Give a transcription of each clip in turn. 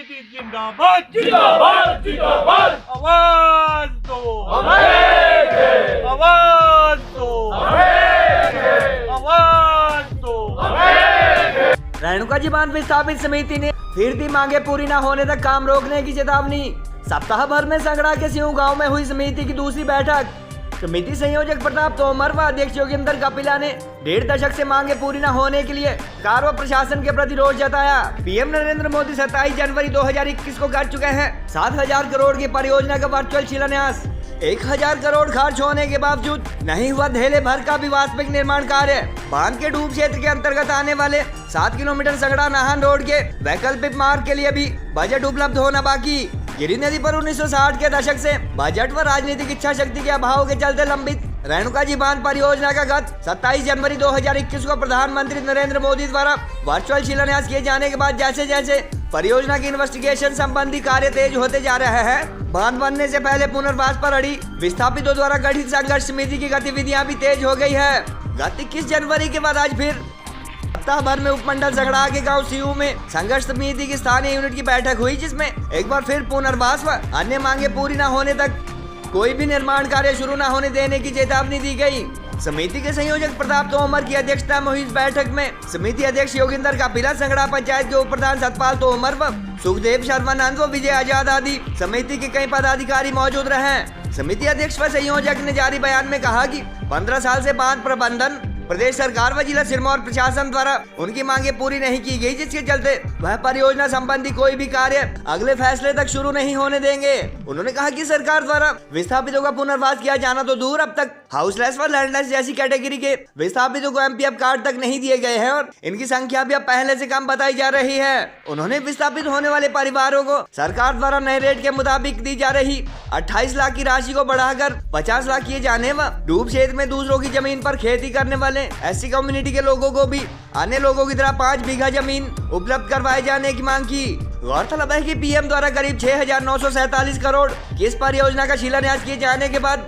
समिति जिंदाबाद जिंदाबाद जिंदाबाद। आवाज दो हमें आवाज दो आवाज दो। रेणुका जी बांध विस्थापित समिति ने फिर दी मांगे पूरी न होने तक काम रोकने की चेतावनी। सप्ताह भर में संगड़ा के सिंह गांव में हुई समिति की दूसरी बैठक। समिति संयोजक प्रताप तोमर व अध्यक्ष योगेंद्र कपिला ने 1.5 दशक से मांगे पूरी न होने के लिए सरकार व प्रशासन के प्रति रोष जताया। पीएम नरेंद्र मोदी 27 जनवरी 2021 को कर चुके हैं 7,000 करोड़ की परियोजना का वर्चुअल शिलान्यास। 1,000 करोड़ खर्च होने के बावजूद नहीं हुआ धेले भर का भी वास्तविक निर्माण कार्य। बांध के डूब क्षेत्र के अंतर्गत आने वाले 7 किलोमीटर संगड़ा नाहन रोड के वैकल्पिक मार्ग के लिए भी बजट उपलब्ध होना बाकी। गिरी नदी पर 1960 के दशक से बजट व राजनीतिक इच्छा शक्ति के अभाव के चलते लंबित रेणुका जी बांध परियोजना का गत 27 जनवरी 2021 को प्रधानमंत्री नरेंद्र मोदी द्वारा वर्चुअल शिलान्यास किए जाने के बाद जैसे जैसे परियोजना की इन्वेस्टिगेशन संबंधी कार्य तेज होते जा रहे हैं, बांध बनने से पहले पुनर्वास पर अड़ी विस्थापितों द्वारा गठित संघर्ष समिति की गतिविधियां भी तेज हो गई है। गत 21 जनवरी के बाद आज फिर सप्ताह भर में उपमंडल झगड़ा के गांव सीयू में संघर्ष समिति की स्थानीय यूनिट की बैठक हुई, जिसमें एक बार फिर पुनर्वास व अन्य मांगे पूरी न होने तक कोई भी निर्माण कार्य शुरू न होने देने की चेतावनी दी गई। समिति के संयोजक प्रताप तोमर की अध्यक्षता में हुई इस बैठक में समिति अध्यक्ष योगेंद्र कपिला, संगड़ा पंचायत के उप प्रधान सतपाल तोमर व सुखदेव शर्मा नंद व विजय आजाद आदि समिति के कई पदाधिकारी मौजूद रहे। समिति अध्यक्ष व संयोजक ने जारी बयान में कहा कि 15 साल से बांध प्रबंधन प्रदेश सरकार व जिला सिरमौर प्रशासन द्वारा उनकी मांगे पूरी नहीं की गई, जिसके चलते वह परियोजना संबंधी कोई भी कार्य अगले फैसले तक शुरू नहीं होने देंगे। उन्होंने कहा कि सरकार द्वारा विस्थापितों का पुनर्वास किया जाना तो दूर, अब तक हाउसलेस व लैंडलेस जैसी कैटेगरी के विस्थापितों को एमपीएफ कार्ड तक नहीं दिए गए हैं और इनकी संख्या भी अब पहले से कम बताई जा रही है। उन्होंने विस्थापित होने वाले परिवारों को सरकार द्वारा नए रेट के मुताबिक दी जा रही 28 लाख की राशि को बढ़ाकर 50 लाख किए जाने व डूब क्षेत्र में दूसरों की जमीन पर खेती करने वाले एससी कम्युनिटी के लोगों को भी अन्य लोगों की तरह 5 बीघा जमीन उपलब्ध करवाए जाने की मांग की। गौरतलब है कि पीएम द्वारा करीब 6,947 करोड़ की इस परियोजना का शिलान्यास किए जाने के बाद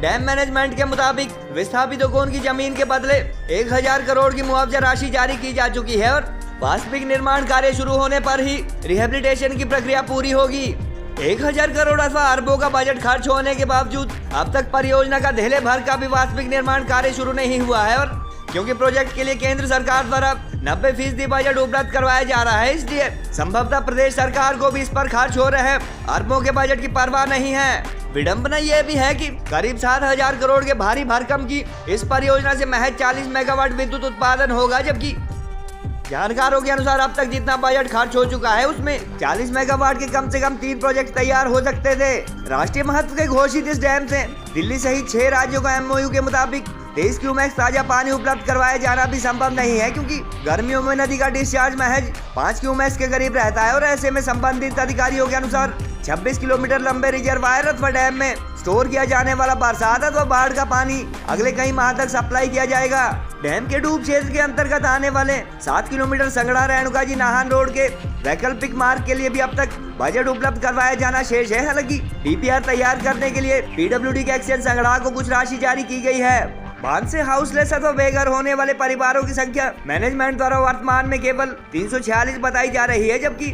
डैम मैनेजमेंट के मुताबिक विस्थापितों को उनकी जमीन के बदले 1,000 करोड़ की मुआवजा राशि जारी की जा चुकी है और वास्तविक निर्माण कार्य शुरू होने पर ही रिहेबिलिटेशन की प्रक्रिया पूरी होगी। 1,000 करोड़ अथवा अरबों का बजट खर्च होने के बावजूद अब तक परियोजना का धेले भर का भी वास्तविक निर्माण कार्य शुरू नहीं हुआ है और क्योंकि प्रोजेक्ट के लिए केंद्र सरकार द्वारा 90% बजट उपलब्ध करवाया जा रहा है, इसलिए संभवतः प्रदेश सरकार को भी इस पर खर्च हो रहे अरबों के बजट की परवाह नहीं है। विडंबना यह भी है कि करीब 7,000 करोड़ के भारी भरकम की इस परियोजना से महज 40 मेगावाट विद्युत उत्पादन होगा, जबकि जानकारों के अनुसार अब तक जितना बजट खर्च हो चुका है उसमें 40 मेगावाट के कम से कम 3 प्रोजेक्ट तैयार हो सकते थे। राष्ट्रीय महत्व के घोषित इस डैम से दिल्ली सहित 6 राज्यों का एमओयू के मुताबिक 23 क्यूमेक्स ताजा पानी उपलब्ध करवाया जाना भी संभव नहीं है, क्योंकि गर्मियों में नदी का डिस्चार्ज महज 5 क्यूमेक्स के करीब रहता है और ऐसे में संबंधित अधिकारियों के अनुसार 26 किलोमीटर लंबे रिजर्वायर अथवा डैम में स्टोर किया जाने वाला बरसात अथवा बाढ़ का पानी अगले कई माह तक सप्लाई किया जाएगा। डैम के डूब क्षेत्र के अंतर्गत आने वाले 7 किलोमीटर संगड़ा रेणुका जी नाहन रोड के वैकल्पिक मार्ग के लिए भी अब तक बजट उपलब्ध करवाया जाना शेष है। हालांकि डीपीआर तैयार करने के लिए पीडब्ल्यूडी के एक्सचेंज संगड़ा को कुछ राशि जारी की गई है। बांध से हाउसलेस अथवा बेघर होने वाले परिवारों की संख्या मैनेजमेंट द्वारा वर्तमान में केवल 346 बताई जा रही है, जबकि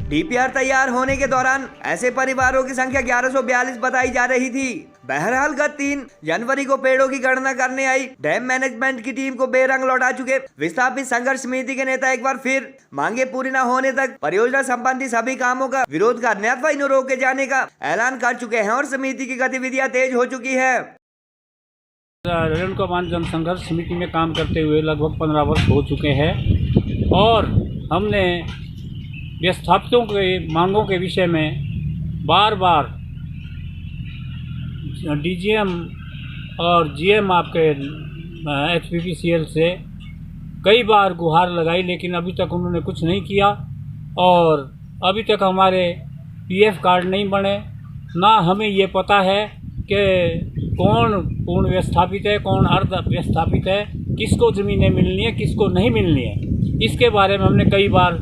डीपीआर तैयार होने के दौरान ऐसे परिवारों की संख्या 1142 बताई जा रही थी। बहरहाल गत 3 जनवरी को पेड़ों की गणना करने आई डैम मैनेजमेंट की टीम को बेरंग लौटा चुके विस्थापित संघर्ष समिति के नेता एक बार फिर मांगे पूरी न होने तक परियोजना संबंधी सभी कामों का विरोध करने अथवा इन्हें रोके जाने का ऐलान कर चुके हैं और समिति की गतिविधियां तेज हो चुकी है। रेणुका बांध जन संघर्ष समिति में काम करते हुए लगभग 15 वर्ष हो चुके हैं और हमने विस्थापितों के मांगों के विषय में बार बार डीजीएम और जीएम आपके एचपीपीसीएल से कई बार गुहार लगाई, लेकिन अभी तक उन्होंने कुछ नहीं किया और अभी तक हमारे पीएफ कार्ड नहीं बने। ना हमें ये पता है कि कौन पूर्ण विस्थापित है, कौन अर्ध विस्थापित है, किसको ज़मीनें मिलनी है, किसको नहीं मिलनी है। इसके बारे में हमने कई बार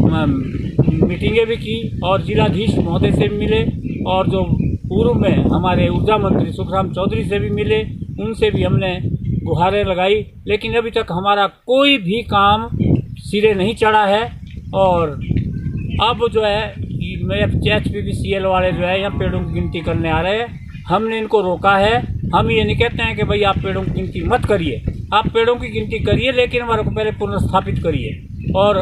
मीटिंगें भी की और जिलाधीश महोदय से भी मिले और जो पूर्व में हमारे ऊर्जा मंत्री सुखराम चौधरी से भी मिले, उनसे भी हमने गुहारें लगाई, लेकिन अभी तक हमारा कोई भी काम सिरे नहीं चढ़ा है और अब जो है मेरे HPPCL वाले जो है यहाँ पेड़ों की गिनती करने आ रहे हैं। हमने इनको रोका है। हम ये नहीं कहते हैं कि भाई आप पेड़ों की गिनती मत करिए, आप पेड़ों की गिनती करिए, लेकिन हमारे को पहले पुनर्स्थापित करिए। और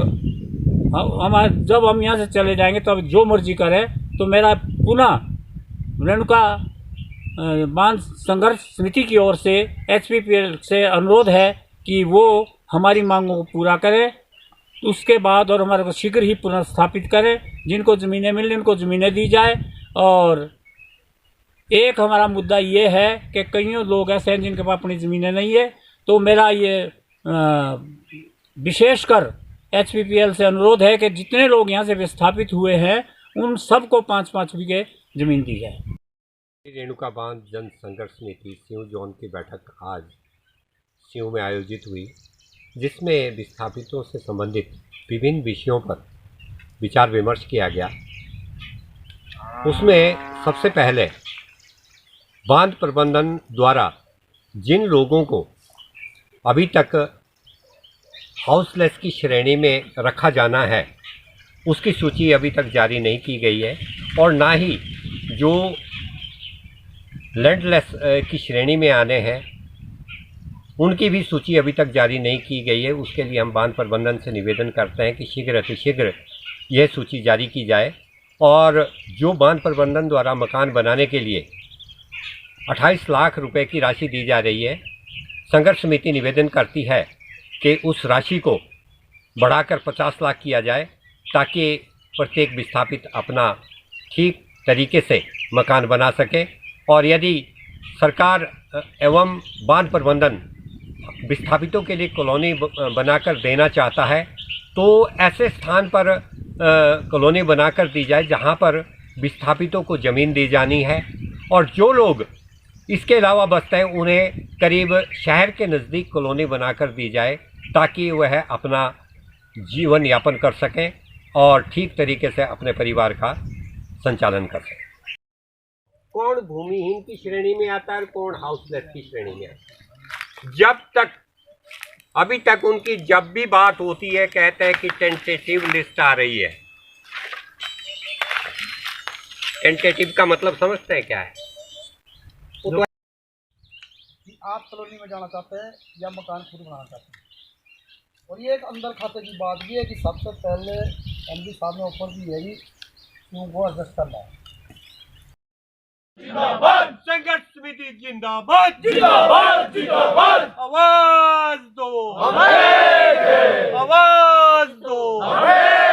हमारे जब हम यहाँ से चले जाएंगे तो अब जो मर्जी करें। तो मेरा पुनः रेणुका बांध संघर्ष समिति की ओर से HPPL से अनुरोध है कि वो हमारी मांगों को पूरा करे, उसके बाद और हमारे को शीघ्र ही पुनर्स्थापित करें। जिनको ज़मीनें मिलें उनको ज़मीनें दी जाए। और एक हमारा मुद्दा ये है कि कईयों लोग ऐसे हैं जिनके पास अपनी ज़मीनें नहीं है। तो मेरा ये विशेषकर HPPL से अनुरोध है कि जितने लोग यहाँ से विस्थापित हुए हैं उन सबको 5-5 बीघे ज़मीन दी जाए। रेणुका बांध जन संघर्ष समिति सियूं जोन की बैठक आज सियूं में आयोजित हुई, जिसमें विस्थापितों से संबंधित विभिन्न विषयों पर विचार विमर्श किया गया। उसमें सबसे पहले बांध प्रबंधन द्वारा जिन लोगों को अभी तक हाउसलेस की श्रेणी में रखा जाना है उसकी सूची अभी तक जारी नहीं की गई है, और ना ही जो लैंडलेस की श्रेणी में आने हैं उनकी भी सूची अभी तक जारी नहीं की गई है। उसके लिए हम बांध प्रबंधन से निवेदन करते हैं कि शीघ्र अतिशीघ्र यह सूची जारी की जाए। और जो बांध प्रबंधन द्वारा मकान बनाने के लिए 28 लाख रुपए की राशि दी जा रही है, संघर्ष समिति निवेदन करती है कि उस राशि को बढ़ाकर 50 लाख किया जाए, ताकि प्रत्येक विस्थापित अपना ठीक तरीके से मकान बना सके। और यदि सरकार एवं बांध प्रबंधन विस्थापितों के लिए कॉलोनी बनाकर देना चाहता है तो ऐसे स्थान पर कॉलोनी बनाकर दी जाए जहां पर विस्थापितों को ज़मीन दी जानी है, और जो लोग इसके अलावा बसते हैं उन्हें करीब शहर के नज़दीक कॉलोनी बनाकर दी जाए, ताकि वह अपना जीवन यापन कर सकें और ठीक तरीके से अपने परिवार का संचालन कर सकें। कौन भूमिहीन की श्रेणी में आता है और कौन हाउसलेस की श्रेणी में आता है? जब तक अभी तक उनकी जब भी बात होती है कहते हैं कि टेंटेटिव लिस्ट आ रही है। टेंटेटिव का मतलब समझते हैं क्या है? कि आप कॉलोनी में जाना चाहते हैं या मकान खुद बनाना चाहते हैं। और ये एक अंदर खाते की बात भी है कि सबसे पहले MD साहब ने ऑफर दी है कि वो एडजस्ट करना है। जिंदाबाद संघर्ष समिति जिंदाबाद जिंदाबाद जिंदाबाद। आवाज दो, हमें आवाज दो। हमें